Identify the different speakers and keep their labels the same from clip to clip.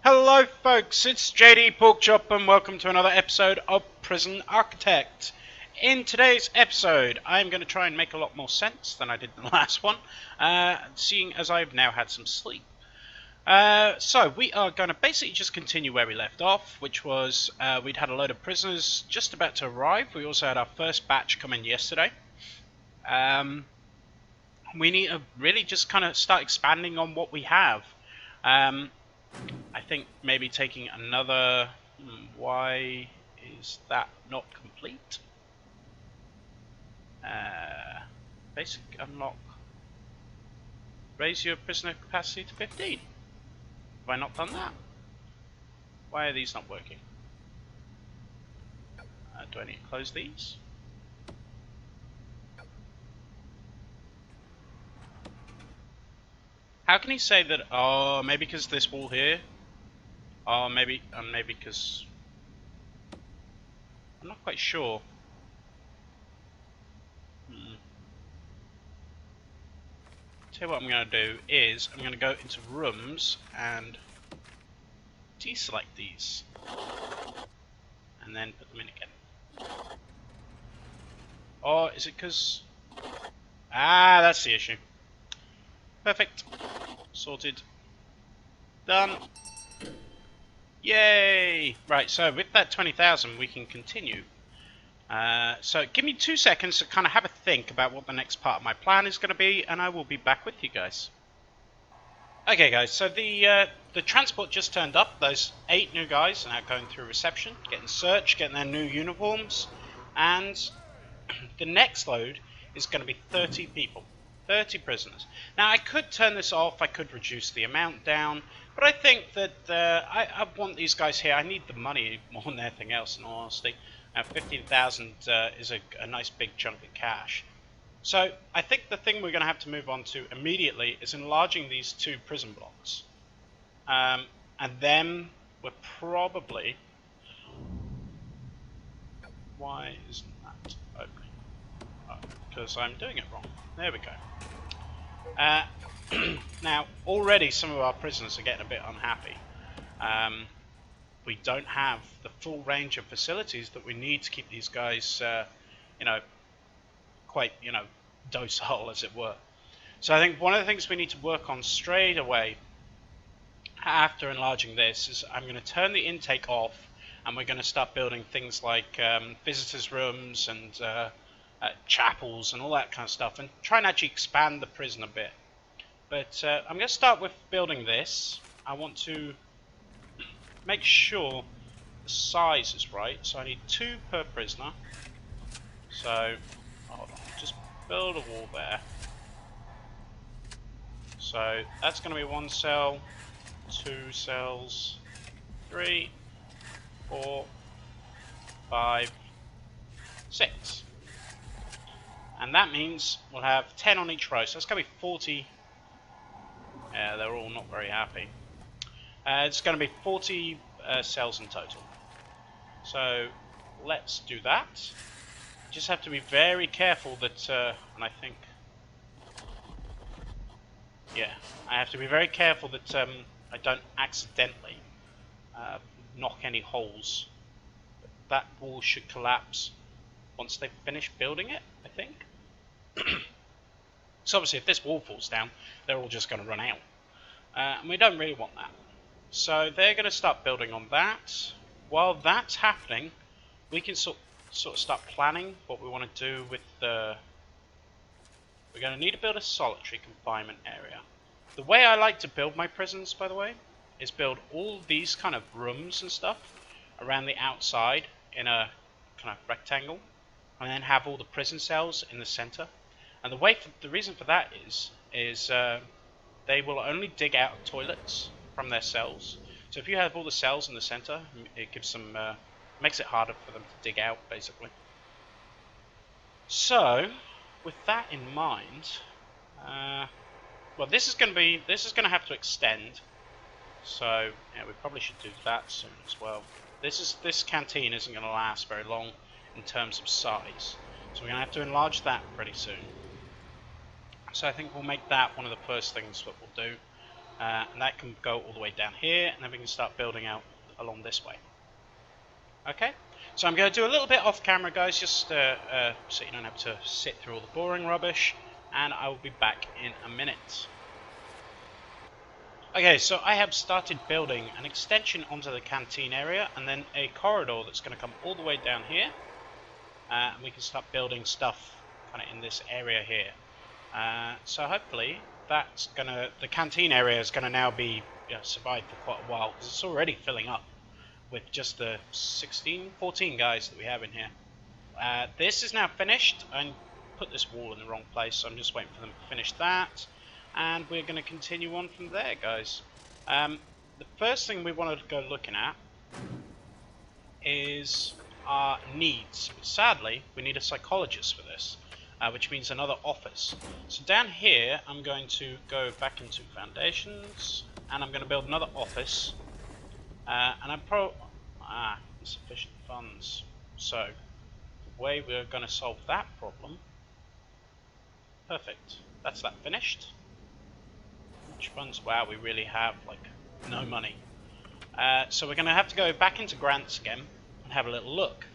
Speaker 1: Hello folks, it's JDporkchop and welcome to another episode of Prison Architect. In today's episode, I'm going to try and make a lot more sense than I did in the last one, seeing as I've now had some sleep. So we are going to basically just continue where we left off, which was we'd had a load of prisoners just about to arrive. We also had our first batch come in yesterday. We need to really just kind of start expanding on what we have. I think maybe taking another... why is that not complete? Basic unlock. Raise your prisoner capacity to 15. Have I not done that? Why are these not working? Do I need to close these? How can he say that? Oh, maybe because this wall here. Oh, maybe because I'm not quite sure. Tell you what I'm going to do is I'm going to go into rooms and deselect these, and then put them in again. Or is it because? Ah, that's the issue. Perfect. Sorted. Done. Yay! Right, so with that 20,000 we can continue. So give me 2 seconds to kind of have a think about what the next part of my plan is going to be, and I will be back with you guys. Okay guys, so the transport just turned up. Those 8 new guys are now going through reception, getting searched, getting their new uniforms, and the next load is going to be 30 people. 30 prisoners. Now I could turn this off, I could reduce the amount down, but I think that I want these guys here. I need the money more than anything else, in all honesty. 15,000 is a nice big chunk of cash. So I think the thing we're going to have to move on to immediately is enlarging these 2 prison blocks. And then we're probably... Why isn't that opening? Oh, because I'm doing it wrong. There we go. Now, already some of our prisoners are getting a bit unhappy. We don't have the full range of facilities that we need to keep these guys, quite, docile, as it were. So I think one of the things we need to work on straight away after enlarging this is I'm going to turn the intake off, and we're going to start building things like visitors' rooms and chapels and all that kind of stuff, and try and actually expand the prison a bit. But I'm going to start with building this. I want to make sure the size is right, so I need 2 per prisoner. So, hold on, just build a wall there. So that's going to be 1 cell, 2 cells, 3, 4, 5, 6. And that means we'll have 10 on each row, so it's going to be 40. Yeah, they're all not very happy. It's going to be 40 cells in total. So let's do that. Just have to be very careful that, and I think, yeah, I have to be very careful that I don't accidentally knock any holes. That wall should collapse once they finish building it, I think. So obviously if this wall falls down, they're all just going to run out. And we don't really want that. So they're going to start building on that. While that's happening, we can sort of start planning what we want to do with the... We're going to need to build a solitary confinement area. The way I like to build my prisons, by the way, is build all these kind of rooms and stuff around the outside in a kind of rectangle, and then have all the prison cells in the center. And the reason for that is they will only dig out toilets from their cells. So if you have all the cells in the center, it gives them makes it harder for them to dig out, basically. So with that in mind, well, this is going to have to extend. So yeah, we probably should do that soon as well. This canteen isn't going to last very long in terms of size, so we're going to have to enlarge that pretty soon. So I think we'll make that one of the first things that we'll do. and that can go all the way down here, and then we can start building out along this way. Okay, so I'm going to do a little bit off camera, guys, just so you don't have to sit through all the boring rubbish, and I will be back in a minute. Okay, so I have started building an extension onto the canteen area, and then a corridor that's going to come all the way down here, and we can start building stuff kind of in this area here. So hopefully that's the canteen area is gonna now be survived for quite a while, because it's already filling up with just the 14 guys that we have in here. This is now finished. I put this wall in the wrong place, so I'm just waiting for them to finish that, and we're going to continue on from there, guys. The first thing we want to go looking at is our needs. Sadly, we need a psychologist for this, which means another office. So down here, I'm going to go back into foundations, and I'm going to build another office. And I'm insufficient funds. So the way we're going to solve that problem. Perfect. That's that finished. Which funds? Wow, we really have like no money. So we're going to have to go back into grants again and have a little look.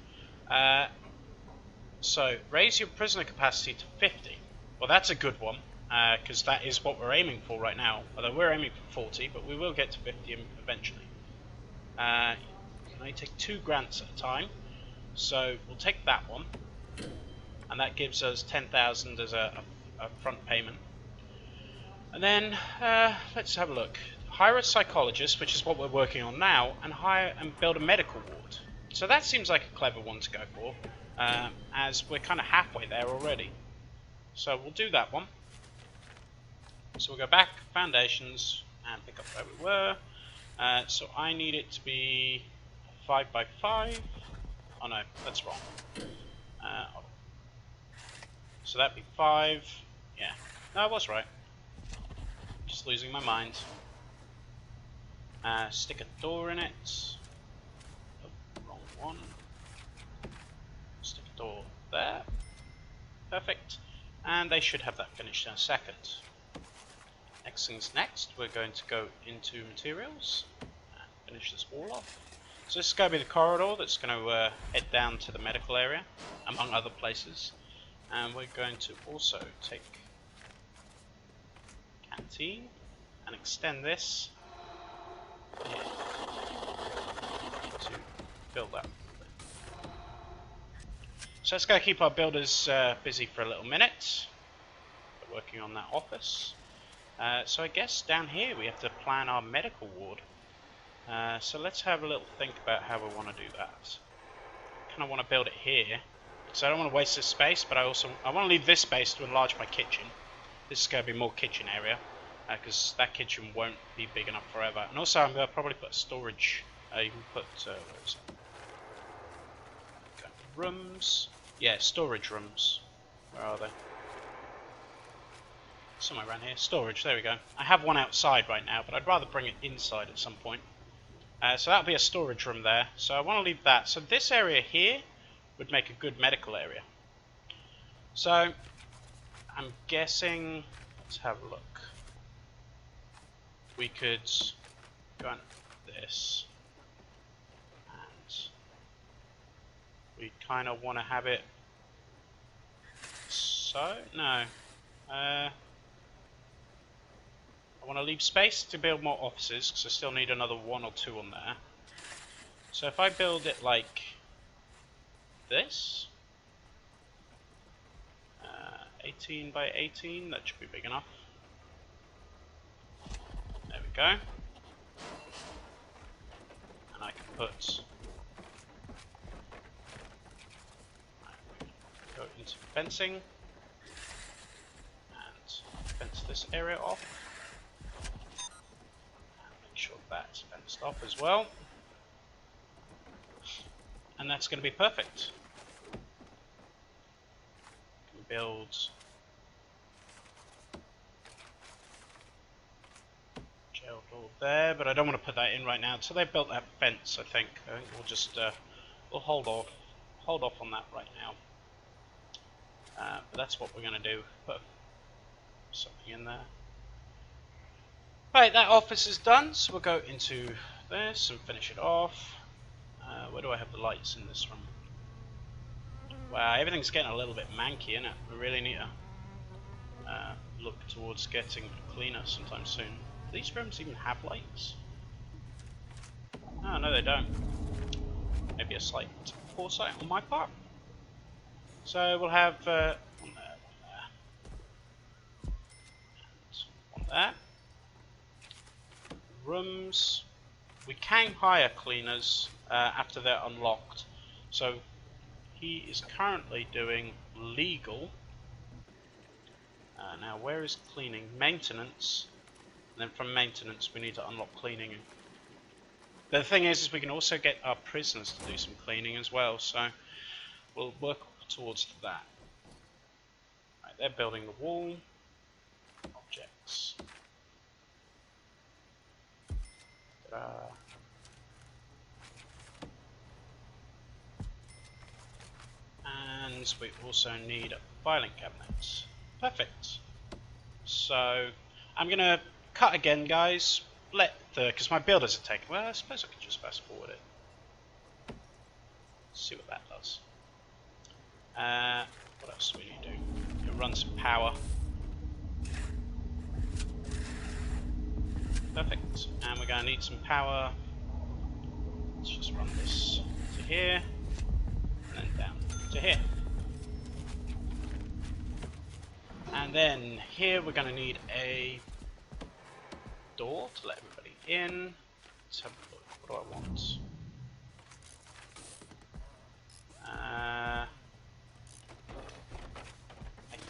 Speaker 1: So raise your prisoner capacity to 50. Well, that's a good one, because that is what we're aiming for right now. Although we're aiming for 40, but we will get to 50 eventually. You can only take 2 grants at a time, so we'll take that one, and that gives us 10,000 as a front payment. And then let's have a look. Hire a psychologist, which is what we're working on now, and build a medical ward. So that seems like a clever one to go for, as we're kind of halfway there already. So we'll do that one. So we'll go back, foundations, and pick up where we were. So I need it to be 5 by 5. Oh no, that's wrong. So that'd be 5. Yeah, no, I was right. Just losing my mind. Stick a door in it. Oh, wrong one. Stick a door there. Perfect. And they should have that finished in a second. Next things next, we're going to go into materials and finish this wall off. So this is going to be the corridor that's going to head down to the medical area, among other places. And we're going to also take canteen and extend this here to build that. So let's go keep our builders busy for a little minute. We're working on that office. So I guess down here we have to plan our medical ward. So let's have a little think about how we want to do that. Kind of want to build it here, so I don't want to waste this space, but I want to leave this space to enlarge my kitchen. This is going to be more kitchen area, because that kitchen won't be big enough forever. And also I'm going to probably put storage. You can put where is it? Okay. Rooms. Yeah, storage rooms. Where are they? Somewhere around here. Storage, there we go. I have one outside right now, but I'd rather bring it inside at some point. So that'll be a storage room there. So I want to leave that. So this area here would make a good medical area. So I'm guessing, let's have a look. We could go on this. And we kind of want to have it so, no. I want to leave space to build more offices, because I still need another 1 or 2 on there. So if I build it like this, 18 by 18, that should be big enough. There we go. And I can put, go into fencing, and fence this area off. Make sure that's fenced off as well. And that's going to be perfect. Build jail door there, but I don't want to put that in right now until they've built that fence. I think we'll just we'll hold off on that right now. But that's what we're going to do. Put something in there. Right, that office is done, so we'll go into this and finish it off. Where do I have the lights in this room? Wow, everything's getting a little bit manky, isn't it? We really need to look towards getting cleaner sometime soon. Do these rooms even have lights? Oh, no they don't. Maybe a slight foresight on my part. So we'll have one there, one there. Rooms. We can hire cleaners after they're unlocked. So he is currently doing legal. Now where is cleaning? Maintenance. And then from maintenance we need to unlock cleaning. The thing is we can also get our prisoners to do some cleaning as well, so we'll work towards that. Right, they're building the wall. Objects. And we also need a filing cabinet. Perfect. So I'm gonna cut again, guys. Because my builders are taking. Well, I suppose I could just fast forward it. Let's see what that does. What else do we need to do? It runs some power. Perfect. And we're going to need some power. Let's just run this to here, and then down to here. And then here we're going to need a door to let everybody in. Let's have a look. What do I want? I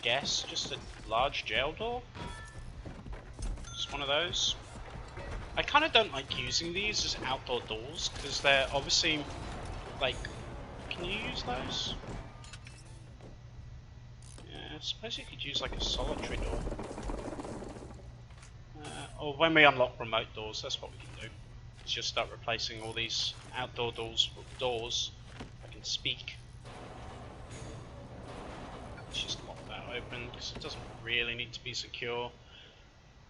Speaker 1: guess just a large jail door. Just one of those. I kind of don't like using these as outdoor doors because they're obviously like. Can you use those? Yeah, I suppose you could use like a solitary door. Or when we unlock remote doors, that's what we can do. Let's just start replacing all these outdoor doors with doors. I can speak. Let's just lock that open because it doesn't really need to be secure.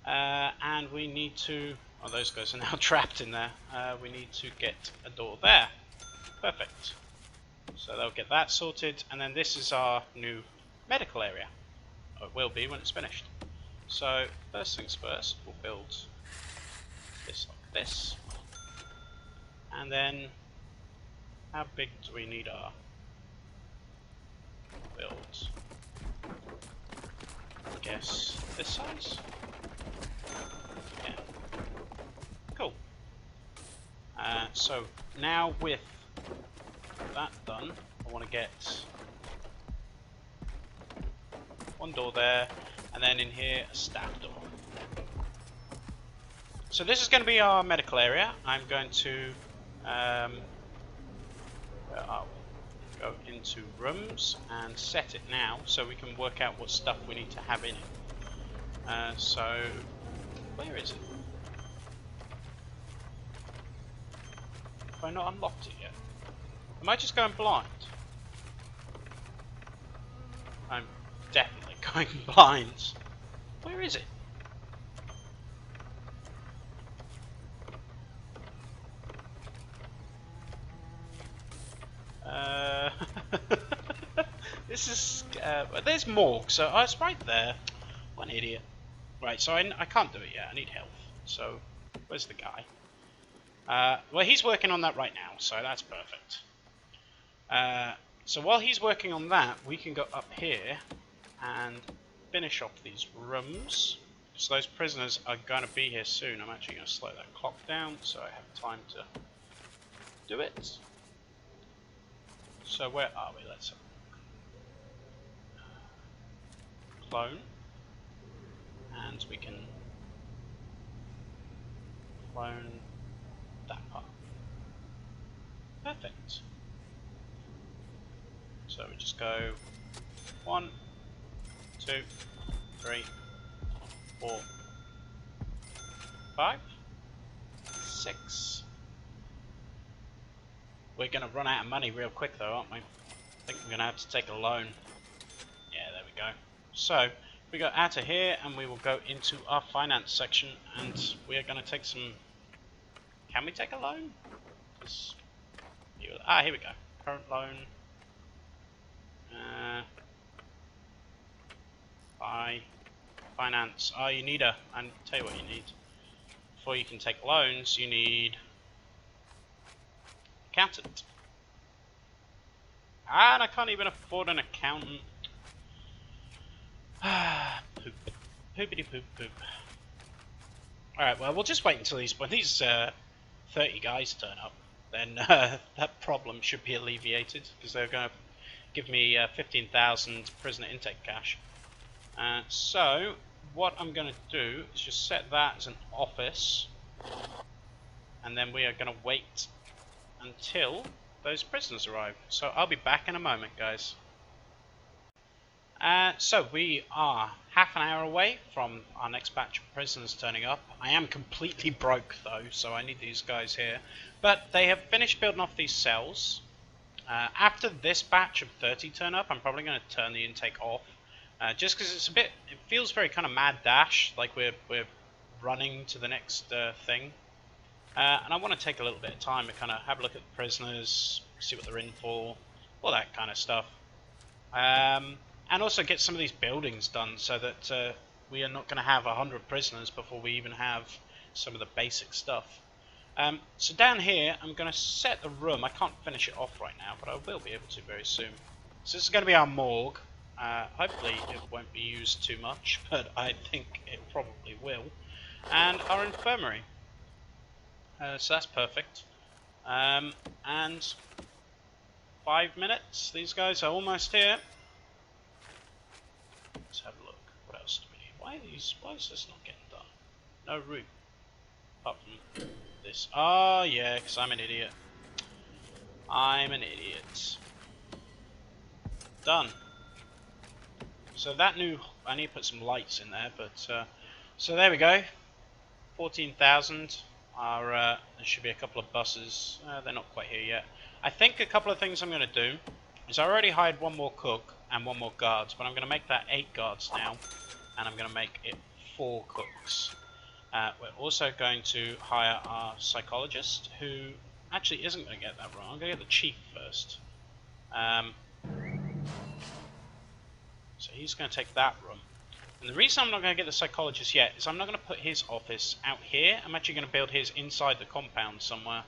Speaker 1: And we need to. Oh, those guys are now trapped in there. We need to get a door there. Perfect. So they'll get that sorted, and then this is our new medical area. Or it will be when it's finished. So first things first, we'll build this like this. And then, how big do we need our build? I guess this size? Yeah. Cool. So now with that done, I want to get one door there, and then in here a staff door. So this is going to be our medical area. I'm going to go into rooms and set it now so we can work out what stuff we need to have in it. So where is it? Have I not unlocked it yet? Am I just going blind? I'm definitely going blind. Where is it? This is there's morgue, so it's right there. What an idiot. Right, so I can't do it yet. I need health. So where's the guy? Well, he's working on that right now, so that's perfect. So while he's working on that, we can go up here and finish off these rooms. So those prisoners are going to be here soon. I'm actually going to slow that clock down so I have time to do it. So where are we? Let's have a look. Clone. And we can clone that part. Perfect. So we just go 1, 2, 3, 4, 5, 6. We're going to run out of money real quick though, aren't we? I think we're going to have to take a loan. Yeah, there we go. So We go out of here and we will go into our finance section, and we are going to take some... Can we take a loan? Here we go. Current loan. Buy. Finance. Oh, you need a... I'll tell you what you need. Before you can take loans, you need... Accountant. And I can't even afford an accountant. Poop. Poopity poop poop. Alright, well, we'll just wait until these 30 guys turn up. Then that problem should be alleviated, because they're going to give me 15,000 prisoner intake cash. So, what I'm going to do is just set that as an office. And then we are going to wait until those prisoners arrive. So I'll be back in a moment, guys. So we are half an hour away from our next batch of prisoners turning up. I am completely broke though, so I need these guys here. But they have finished building off these cells. After this batch of 30 turn up, I'm probably going to turn the intake off. Just because it's it feels very kind of mad dash, like we're running to the next thing. And I want to take a little bit of time to kind of have a look at the prisoners, see what they're in for, all that kind of stuff. And also get some of these buildings done so that we are not going to have 100 prisoners before we even have some of the basic stuff. So down here, I'm going to set the room. I can't finish it off right now, but I will be able to very soon. So this is going to be our morgue. Hopefully it won't be used too much, but I think it probably will. And our infirmary. So that's perfect. And 5 minutes. These guys are almost here. Let's have a look. What else do we need? Why is this not getting done? No room. Apart from this. Oh yeah, because I'm an idiot. I'm an idiot. Done. So that new... I need to put some lights in there, but... so there we go. 14,000. There should be a couple of buses. They're not quite here yet. I think a couple of things I'm going to do is I already hired one more cook and one more guards, but I'm going to make that 8 guards now, and I'm going to make it 4 cooks. We're also going to hire our psychologist, who actually isn't going to get that wrong. I'm going to get the chief first. So he's going to take that room. And the reason I'm not going to get the psychologist yet is I'm not going to put his office out here. I'm actually going to build his inside the compound somewhere.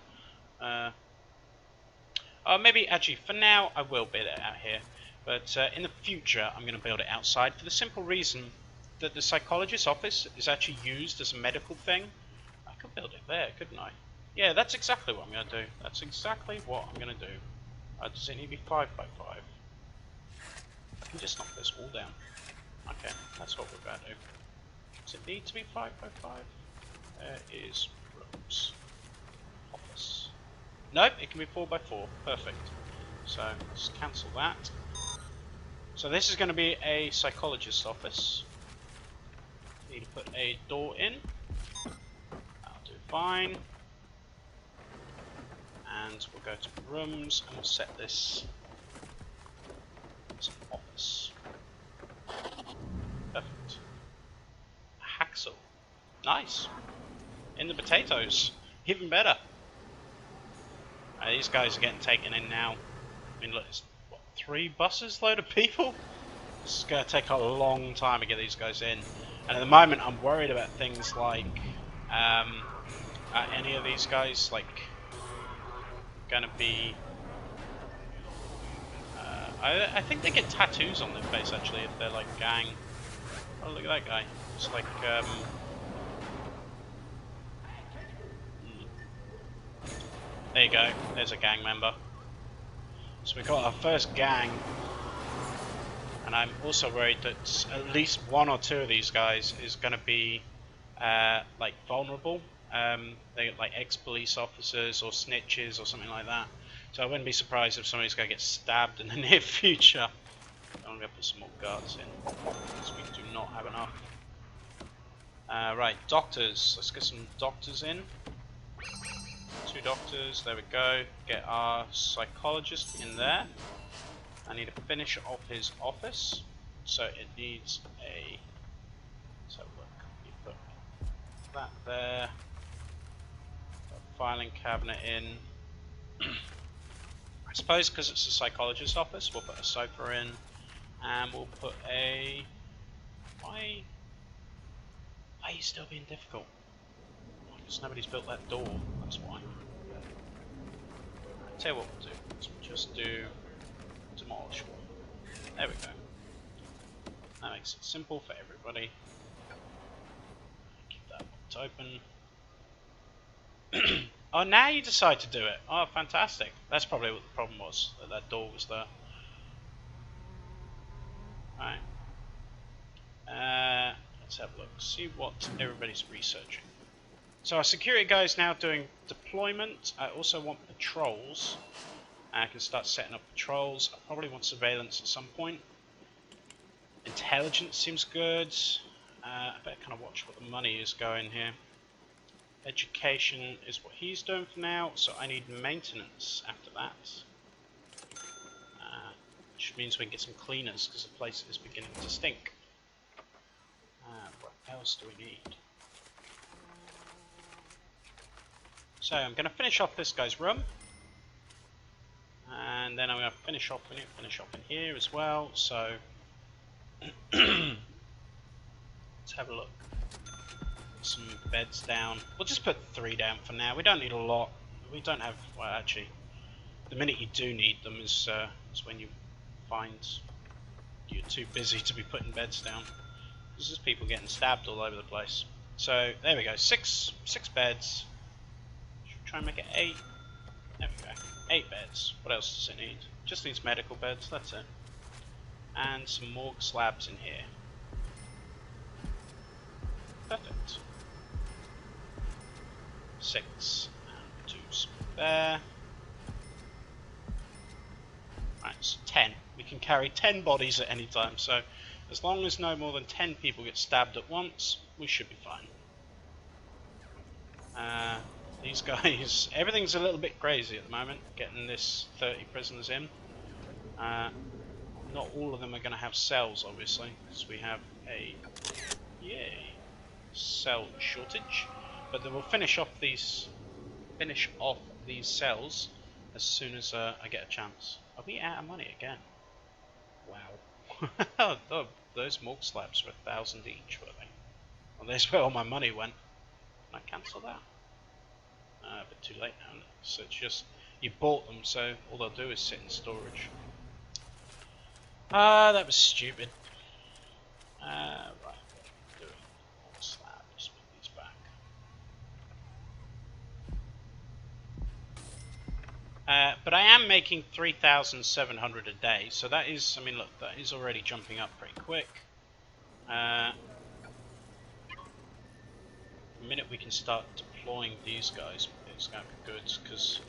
Speaker 1: Maybe, actually, for now, I will build it out here. But in the future, I'm going to build it outside for the simple reason that the psychologist's office is actually used as a medical thing. I could build it there, couldn't I? Yeah, that's exactly what I'm going to do. That's exactly what I'm going to do. Does it need to be 5 by 5? I can just knock this wall down. Okay, that's what we're going to do. Does it need to be 5 by 5? There is rooms. Office. Nope, it can be 4 by 4. Perfect. So let's cancel that. So this is going to be a psychologist's office. Need to put a door in. That'll do fine. And we'll go to rooms and we'll set this as an office. Perfect. Hacksaw. Nice. In the potatoes. Even better. These guys are getting taken in now. I mean, look, it's, what, 3 buses load of people? This is going to take a long time to get these guys in. And at the moment, I'm worried about things like, are any of these guys, like, going to be... I think they get tattoos on their face, actually, if they're, like, gang. Oh, look at that guy. It's like, there you go. There's a gang member. So we got our first gang. And I'm also worried that at least 1 or 2 of these guys is going to be, like, vulnerable. They're like ex-police officers or snitches or something like that. So I wouldn't be surprised if somebody's going to get stabbed in the near future. I'm going to put some more guards in, because we do not have enough. Right, doctors. Let's get some doctors in. 2 doctors, there we go. Get our psychologist in there. I need to finish off his office. So it needs a. So look, you put that there. Put a filing cabinet in. I suppose because it's a psychologist's office, we'll put a sofa in, and we'll put a. Why are you still being difficult? Because nobody's built that door. That's why. I'll tell you what we'll do. We'll just do demolish wall. There we go. That makes it simple for everybody. Keep that box open. Oh, now you decide to do it. Oh, fantastic. That's probably what the problem was, that that door was there. Alright. Let's have a look. See what everybody's researching. So our security guy is now doing deployment. I also want patrols. I can start setting up patrols. I probably want surveillance at some point. Intelligence seems good. I better kind of watch what the money is going here. Education is what he's doing for now, so I need maintenance after that. Which means we can get some cleaners, because the place is beginning to stink. What else do we need? So I'm going to finish off this guy's room. And then I'm going to finish off in here as well, so... Let's have a look. Some beds down. We'll just put 3 down for now. We don't need a lot. We don't have. Well, actually, the minute you do need them is when you find you're too busy to be putting beds down. There's just people getting stabbed all over the place. So there we go. Six beds. Should we try and make it 8? There we go. 8 beds. What else does it need? Just needs medical beds. That's it. And some morgue slabs in here. Perfect. 6 and 2 there. Right, so 10. We can carry 10 bodies at any time, so as long as no more than 10 people get stabbed at once, we should be fine. These guys, everything's a little bit crazy at the moment, getting this 30 prisoners in. Not all of them are going to have cells, obviously, because we have a cell shortage. But then we'll finish off these cells as soon as I get a chance. Are we out of money again? Wow. Those morgue slabs were 1,000 each, were they? Well, there's where all my money went. Can I cancel that? But too late now, isn't it? So it's just, you bought them, so all they'll do is sit in storage. That was stupid. Right, what are we doing? Morgue slab, just put these back. But I am making 3,700 a day, so that is, I mean, look, that is already jumping up pretty quick. The minute we can start deploying these guys, it's going to be good, because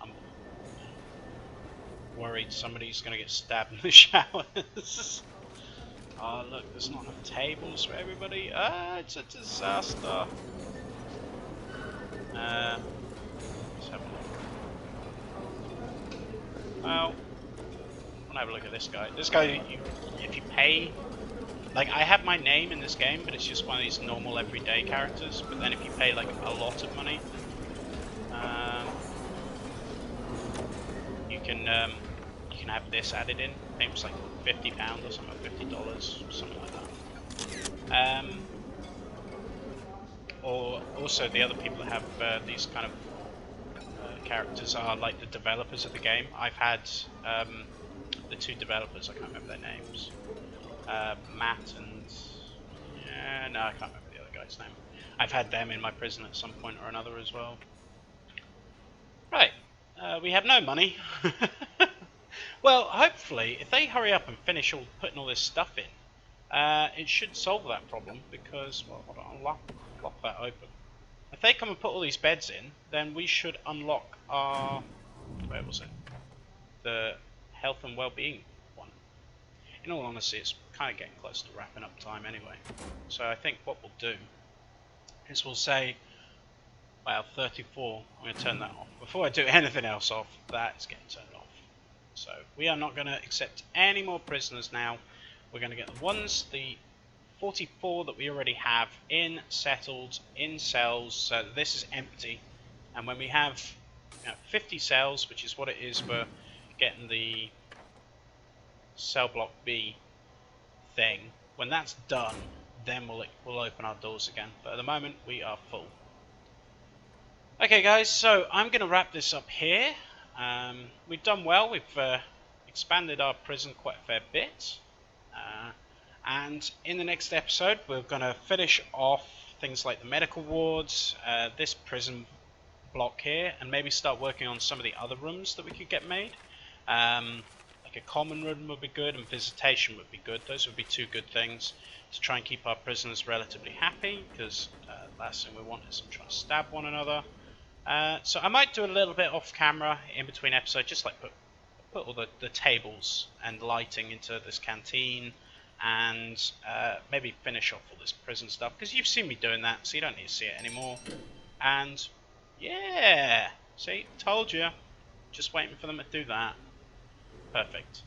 Speaker 1: I'm worried somebody's going to get stabbed in the showers. Oh, look, there's not enough tables for everybody. It's a disaster. Let's have a look. Well, I want to have a look at this guy. This guy, if you pay, like, I have my name in this game, but it's just one of these normal everyday characters. But then if you pay, like, a lot of money, you can have this added in. I think it's like £50 or something, $50, something like that. Or also the other people that have these kind of characters are like the developers of the game. I've had the 2 developers, I can't remember their names, Matt and no, I can't remember the other guy's name. I've had them in my prison at some point or another as well. Right, we have no money. Well, hopefully, if they hurry up and finish putting all this stuff in, it should solve that problem, because, well, hold on, I'll lock that open. If they come and put all these beds in, then we should unlock our, where was it? The health and well-being one. In all honesty, it's kind of getting close to wrapping up time anyway. So I think what we'll do is we'll say, well, 34, I'm going to turn that off. Before I do anything else off, that is getting turned off. So we are not going to accept any more prisoners now. We're going to get the ones, the 44 that we already have in settled in cells, so this is empty. And when we have 50 cells, which is what it is for getting the cell block B thing, when that's done, then we'll open our doors again. But at the moment, we are full. Okay, guys, so I'm going to wrap this up here. We've done well. We've expanded our prison quite a fair bit. And in the next episode, we're going to finish off things like the medical wards, this prison block here, and maybe start working on some of the other rooms that we could get made. Like a common room would be good, and visitation would be good. Those would be two good things to try and keep our prisoners relatively happy, because last thing we want is them trying to stab one another. So I might do a little bit off camera in between episodes, just like put all the tables and lighting into this canteen, and maybe finish off all this prison stuff, because you've seen me doing that, so you don't need to see it anymore. And yeah, see, told you, just waiting for them to do that. Perfect.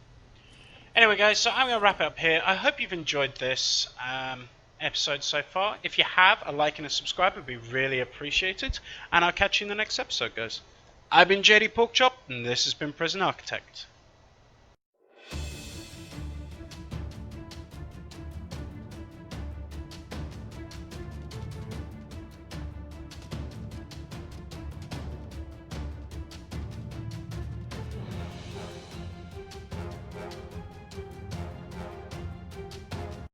Speaker 1: Anyway, guys, so I'm going to wrap it up here. I hope you've enjoyed this episode so far. If you have, a like and a subscribe would be really appreciated, and I'll catch you in the next episode, guys. I've been JDporkchop, and this has been Prison Architect.